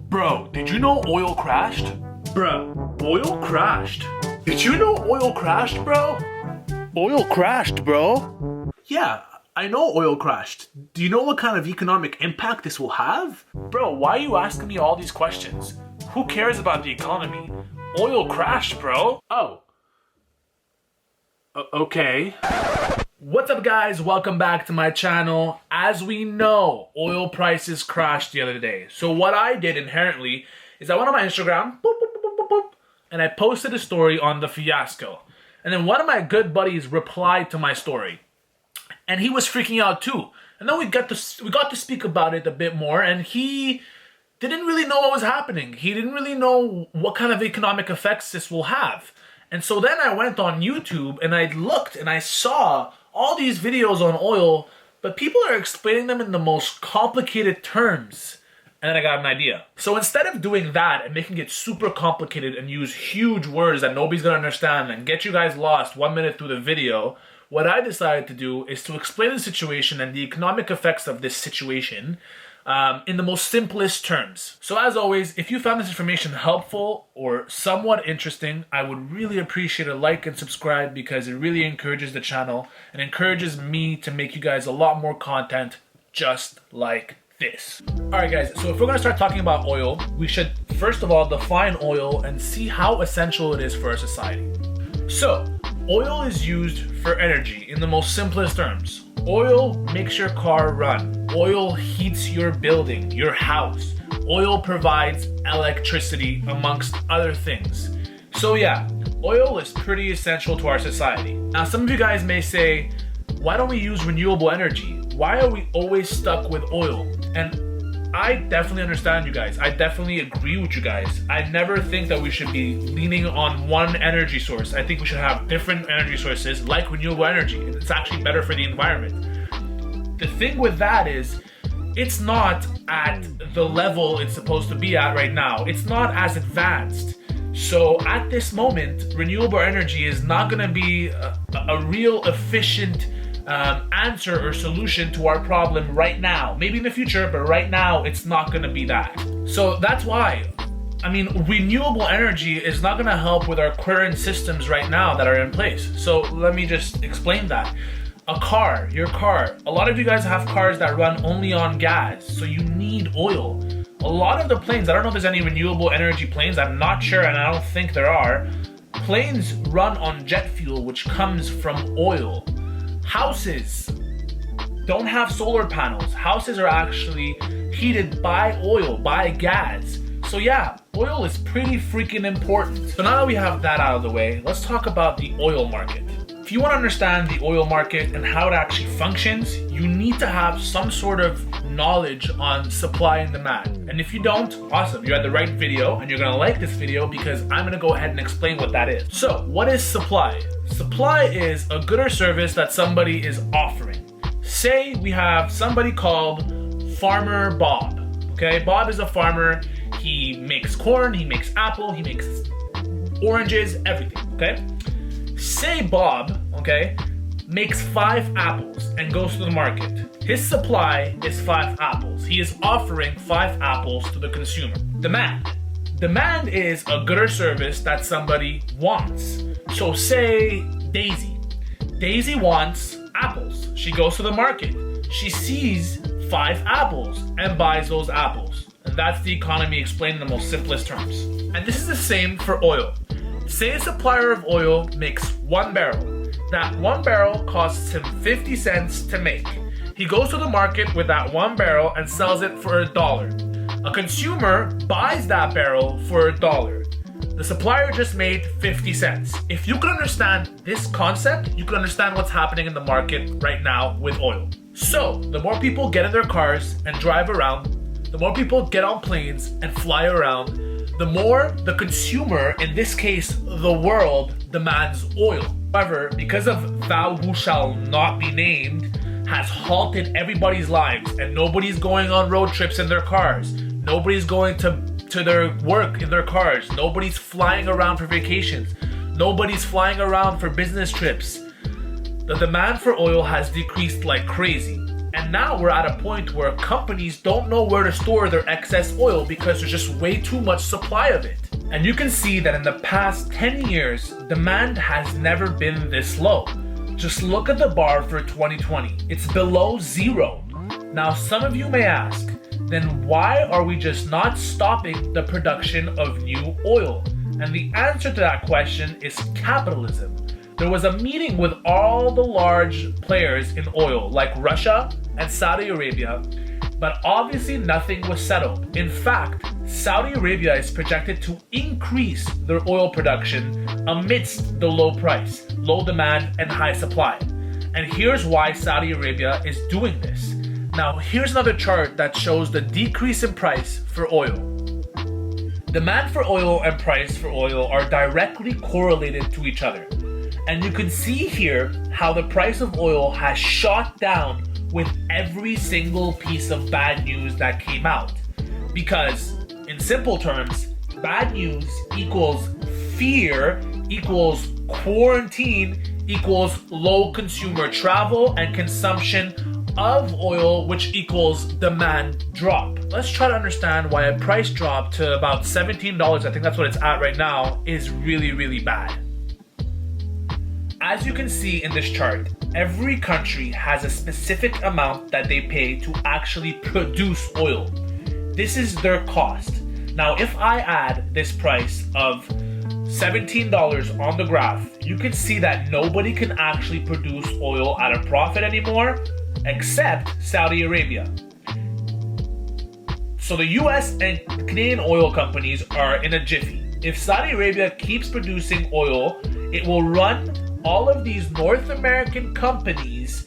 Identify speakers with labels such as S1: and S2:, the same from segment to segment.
S1: Bro, did you know oil crashed? Bro, oil crashed. Did you know oil crashed, bro? Oil crashed, bro. Yeah, I know oil crashed. Do you know what kind of economic impact this will have? Bro, why are you asking me all these questions? Who cares about the economy? Oil crashed, bro. Oh. Okay. What's up, guys? Welcome back to my channel. As we know, oil prices crashed the other day. So what I did inherently is I went on my Instagram, boop, boop, boop, boop, boop, and I posted a story on the fiasco. And then one of my good buddies replied to my story. And he was freaking out too. And then we got to speak about it a bit more, and he didn't really know what was happening. He didn't really know what kind of economic effects this will have. And so then I went on YouTube and I looked and I saw all these videos on oil, but people are explaining them in the most complicated terms. And then I got an idea. So instead of doing that and making it super complicated and use huge words that nobody's gonna understand and get you guys lost 1 minute through the video, what I decided to do is to explain the situation and the economic effects of this situation in the most simplest terms. So as always, if you found this information helpful or somewhat interesting, I would really appreciate a like and subscribe because it really encourages the channel and encourages me to make you guys a lot more content just like this. Alright guys, so if we're going to start talking about oil, we should first of all define oil and see how essential it is for our society. So, oil is used for energy in the most simplest terms. Oil makes your car run. Oil heats your building, your house. Oil provides electricity, amongst other things. So yeah, oil is pretty essential to our society. Now some of you guys may say, why don't we use renewable energy? Why are we always stuck with oil? And I definitely understand you guys. I definitely agree with you guys. I never think that we should be leaning on one energy source. I think we should have different energy sources like renewable energy. It's actually better for the environment. The thing with that is, it's not at the level it's supposed to be at right now. It's not as advanced. So at this moment, renewable energy is not gonna be a real efficient answer or solution to our problem right now. Maybe in the future, but right now it's not gonna be that. So that's why, I mean, renewable energy is not gonna help with our current systems right now that are in place. So let me just explain that. Your car. A lot of you guys have cars that run only on gas, so you need oil. A lot of the planes, I don't know if there's any renewable energy planes, I'm not sure, and I don't think there are. Planes run on jet fuel, which comes from oil. Houses don't have solar panels. Houses are actually heated by oil, by gas. So yeah, oil is pretty freaking important. So now that we have that out of the way, let's talk about the oil market. If you want to understand the oil market and how it actually functions, you need to have some sort of knowledge on supply and demand. And if you don't, awesome, you're at the right video and you're gonna like this video because I'm gonna go ahead and explain what that is. So what is supply? Supply is a good or service that somebody is offering. Say we have somebody called Farmer Bob. Okay, Bob is a farmer. He makes corn, he makes apple, he makes oranges, everything, okay? Say Bob, okay, makes 5 apples and goes to the market. His supply is 5 apples. He is offering 5 apples to the consumer. Demand. Demand is a good or service that somebody wants. So say Daisy. Daisy wants apples. She goes to the market. She sees 5 apples and buys those apples. And that's the economy explained in the most simplest terms. And this is the same for oil. Say a supplier of oil makes 1 barrel. That 1 barrel costs him 50 cents to make. He goes to the market with that 1 barrel and sells it for $1. A consumer buys that barrel for $1. The supplier just made 50 cents. If you can understand this concept, you can understand what's happening in the market right now with oil. So, the more people get in their cars and drive around, the more people get on planes and fly around, the more the consumer, in this case, the world, demands oil. However, because of thou who shall not be named, has halted everybody's lives and nobody's going on road trips in their cars. Nobody's going to their work in their cars. Nobody's flying around for vacations. Nobody's flying around for business trips. The demand for oil has decreased like crazy. And now we're at a point where companies don't know where to store their excess oil because there's just way too much supply of it. And you can see that in the past 10 years, demand has never been this low. Just look at the bar for 2020. It's below zero. Now, some of you may ask, then why are we just not stopping the production of new oil? And the answer to that question is capitalism. There was a meeting with all the large players in oil, like Russia and Saudi Arabia, but obviously nothing was settled. In fact, Saudi Arabia is projected to increase their oil production amidst the low price, low demand, and high supply. And here's why Saudi Arabia is doing this. Now, here's another chart that shows the decrease in price for oil. Demand for oil and price for oil are directly correlated to each other. And you can see here how the price of oil has shot down with every single piece of bad news that came out. Because, in simple terms, bad news equals fear equals quarantine equals low consumer travel and consumption of oil, which equals demand drop. Let's try to understand why a price drop to about $17, I think that's what it's at right now, is really, really bad. As you can see in this chart, every country has a specific amount that they pay to actually produce oil. This is their cost. Now, if I add this price of $17 on the graph, you can see that nobody can actually produce oil at a profit anymore, except Saudi Arabia. So the US and Canadian oil companies are in a jiffy. If Saudi Arabia keeps producing oil, it will run all of these North American companies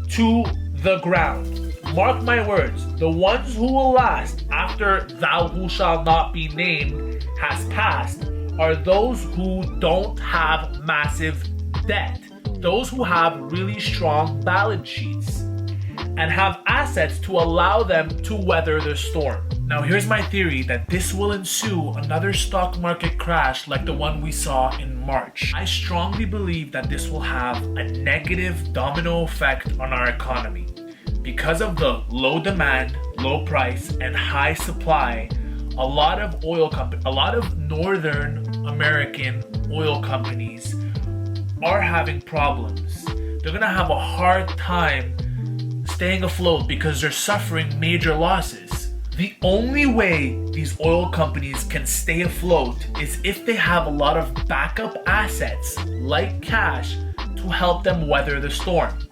S1: to the ground. Mark my words, the ones who will last after thou who shall not be named has passed are those who don't have massive debt, those who have really strong balance sheets and have assets to allow them to weather the storm. Now, here's my theory that this will ensue another stock market crash like the one we saw in March. I strongly believe that this will have a negative domino effect on our economy. Because of the low demand, low price, and high supply, a lot of Northern American oil companies are having problems. They're gonna have a hard time staying afloat because they're suffering major losses. The only way these oil companies can stay afloat is if they have a lot of backup assets like cash to help them weather the storm.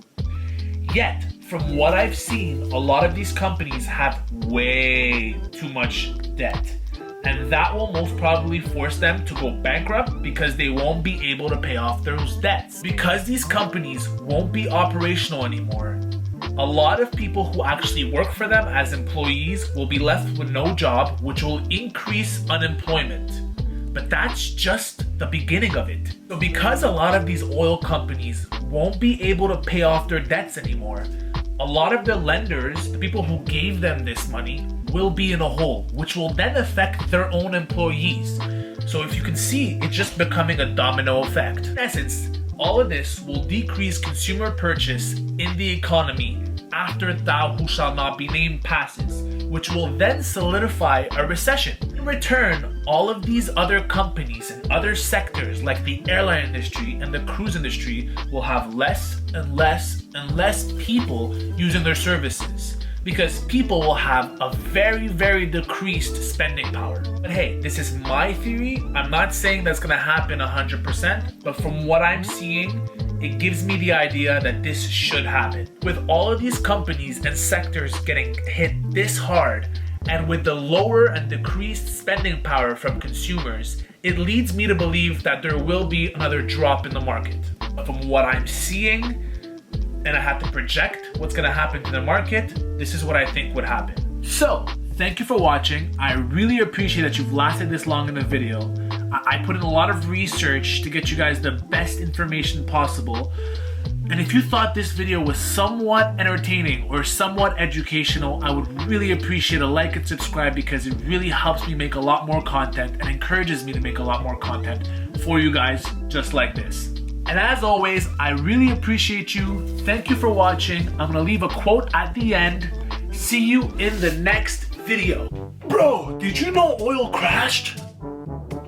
S1: Yet, from what I've seen, a lot of these companies have way too much debt. And that will most probably force them to go bankrupt because they won't be able to pay off those debts. Because these companies won't be operational anymore, a lot of people who actually work for them as employees will be left with no job, which will increase unemployment. But that's just the beginning of it. So because a lot of these oil companies won't be able to pay off their debts anymore, a lot of the lenders, the people who gave them this money, will be in a hole, which will then affect their own employees. So if you can see, it's just becoming a domino effect. In essence, all of this will decrease consumer purchase in the economy after thou who shall not be named passes, which will then solidify a recession. In return, all of these other companies and other sectors like the airline industry and the cruise industry will have less and less and less people using their services, because people will have a very, very decreased spending power. But hey, this is my theory. I'm not saying that's gonna happen 100%, but from what I'm seeing, it gives me the idea that this should happen. With all of these companies and sectors getting hit this hard, and with the lower and decreased spending power from consumers, it leads me to believe that there will be another drop in the market. But from what I'm seeing, and I have to project what's gonna happen to the market, this is what I think would happen. So, thank you for watching. I really appreciate that you've lasted this long in the video. I put in a lot of research to get you guys the best information possible. And if you thought this video was somewhat entertaining or somewhat educational, I would really appreciate a like and subscribe, because it really helps me make a lot more content and encourages me to make a lot more content for you guys just like this. And as always, I really appreciate you. Thank you for watching. I'm gonna leave a quote at the end. See you in the next video. Bro, did you know oil crashed?